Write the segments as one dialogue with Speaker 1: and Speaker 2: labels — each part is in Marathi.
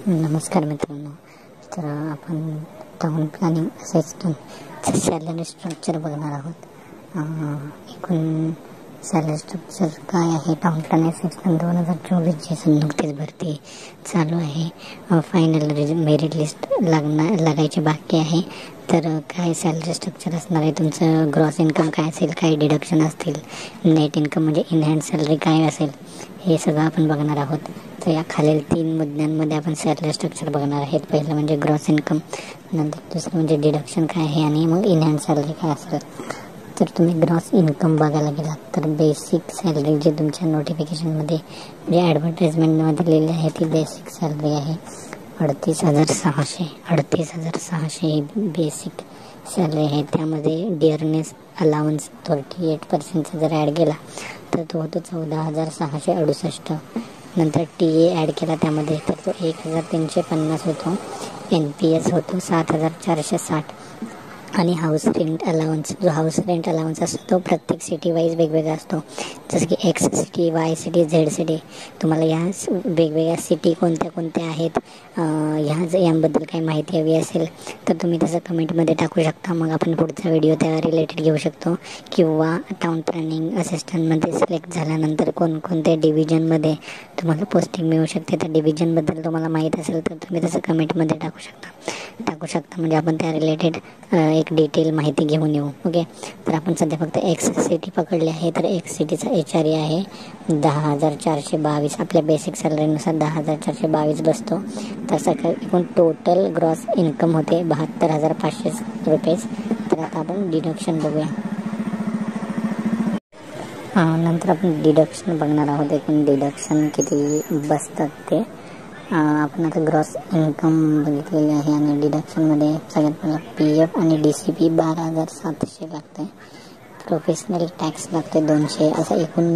Speaker 1: नमस्कार मित्रांनो. तर आपण town planning assistant salary structure बघणार आहोत. एकूण सॅलरी स्ट्रक्चर काय आहे. टाउन प्लॅनिंग असिस्टंट 2024ची नुकतीच भरती चालू आहे. फायनल मेरिट लिस्ट लागायची बाकी आहे. तर काय सॅलरी स्ट्रक्चर असणार आहे, तुमचं ग्रॉस इन्कम काय असेल, काय डिडक्शन असतील, नेट इन्कम म्हणजे इन हँड सॅलरी काय असेल, हे सगळं आपण बघणार आहोत. तर या खालील 3 मुद्द्यांमध्ये आपण सॅलरी स्ट्रक्चर बघणार आहेत. पहिलं म्हणजे ग्रॉस इन्कम, नंतर दुसरं म्हणजे डिडक्शन काय आहे, आणि मग इन हँड सॅलरी काय असेल. तर तुम्ही ग्रॉस इन्कम बघायला गेलात तर बेसिक सॅलरी जी तुमच्या नोटिफिकेशनमध्ये म्हणजे ॲडव्हर्टाइजमेंटमध्ये लिहिली आहे ती बेसिक सॅलरी आहे 38,600 ही बेसिक सॅलरी आहे. त्यामध्ये डिअरनेस अलाउन्स 38% जर ॲड केला तर तो होतो 14,668. नंतर TA ॲड केला त्यामध्ये तर तो 1,350 होतो. NPS होतो 7,460. आणि हाऊस रेंट अलाउन्स, जो हाऊस रेंट अलाउन्स असतो तो प्रत्येक सिटी वाईज वेगवेगळा असतो. जसं की X city, Y city, Z city. तुम्हाला या वेगवेगळ्या सिटी कोणत्या आहेत यांबद्दल काही माहिती हवी असेल तर तुम्ही तसं कमेंटमध्ये टाकू शकता. मग आपण पुढचा व्हिडिओ त्या रिलेटेड घेऊ शकतो. किंवा टाउन प्लॅनिंग असिस्टंटमध्ये सिलेक्ट झाल्यानंतर कोणकोणत्या डिव्हिजनमध्ये तुम्हाला पोस्टिंग मिळू शकते, त्या डिव्हिजनबद्दल तुम्हाला माहीत असेल तर तुम्ही तसं कमेंटमध्ये टाकू शकता म्हणजे आपण त्या रिलेटेड एक डिटेल माहिती घेऊन येऊ. ओके. तर आपण सध्या फक्त X सिटी पकडली आहे. तर X सिटीचा HRA आहे 10,422. आपल्या बेसिक सॅलरीनुसार 10,422 बसतो. तसं काय एकूण टोटल ग्रॉस इन्कम होते 72,500 रुपये. तर आता आपण डिडक्शन बघूया. नंतर आपण डिडक्शन बघणार आहोत. एकूण डिडक्शन किती बसतात ते. आपण आता ग्रॉस इन्कम बघितलेली आहे आणि डिडक्शनमध्ये सगळ्यात पहिला PF आणि DCP 12,700 लागते. प्रोफेशनल टॅक्स लागते 200. असं एकूण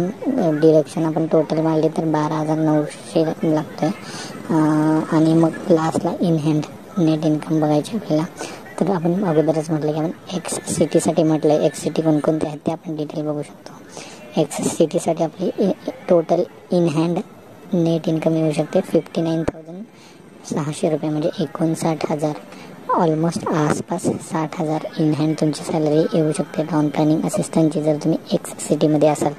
Speaker 1: डिडक्शन आपण टोटल मारले तर 12,900 लागते. आणि मग लास्टला इन हँड नेट इन्कम बघायचे आपल्याला. तर आपण अगोदरच म्हटलं की आपण X सिटीसाठी म्हटलं आहे. X सिटी कोणकोणते आहेत ते आपण डिटेल बघू शकतो. X सिटीसाठी आपली total in hand net income येऊ शकते 59,600 रुपये, म्हणजे 59,000. ऑलमोस्ट आसपास 60,000 इन हँड तुमची सॅलरी येऊ शकते टाउन प्लॅनिंग असिस्टंटची, जर तुम्ही X सिटीमध्ये असाल.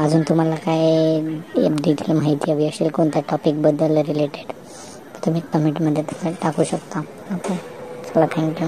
Speaker 1: अजून तुम्हाला काय डिटेल माहिती हवी असेल कोणत्या टॉपिकबद्दल रिलेटेड तर तुम्ही कमेंटमध्ये तसं टाकू शकता. ओके. चला, थँक्यू.